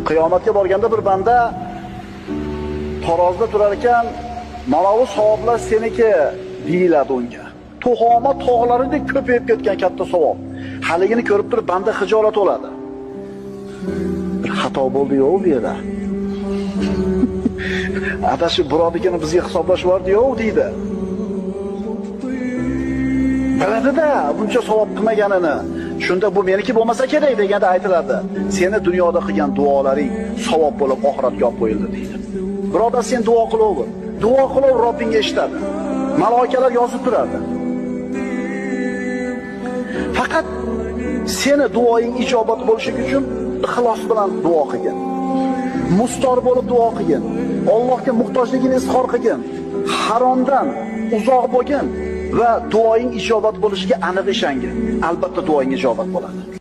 Qiyomatga borganda bir banda tarozda turar ekan, mana bu savoblar seniki deyiladi unga. Tuhoma tog'laridek ko'payib ketgan katta savob. Haligini ko'rib turib banda xijolat oladi. Bir xato bo'ldi-yu bu yerda. Adashib birodikini bizga hisoblash bor-yu deydi. Biladi-da, buncha savob qilmaganini. Shunda bu meniki bo'lmasa kerak deganda aytiladi. Seni dunyoda qilgan duolaring savob bo'lib oxiratga olib qo'yildi deydi. Birodar, sen duo qilaver. Duo qilib Robbingga eshitadi. Malaikalar yozib turadi. Faqat seni duoing ijobat bo'lishi uchun ixlos bilan duo qilgin. Mustor bo'lib duo qilgin. Allohga muhtojligini izhor qilgin. Haromdan uzoq bo'lgin va duoing ijobat bo'lishiga aniq ishongin. Albatta duoing ijobat bo'ladi.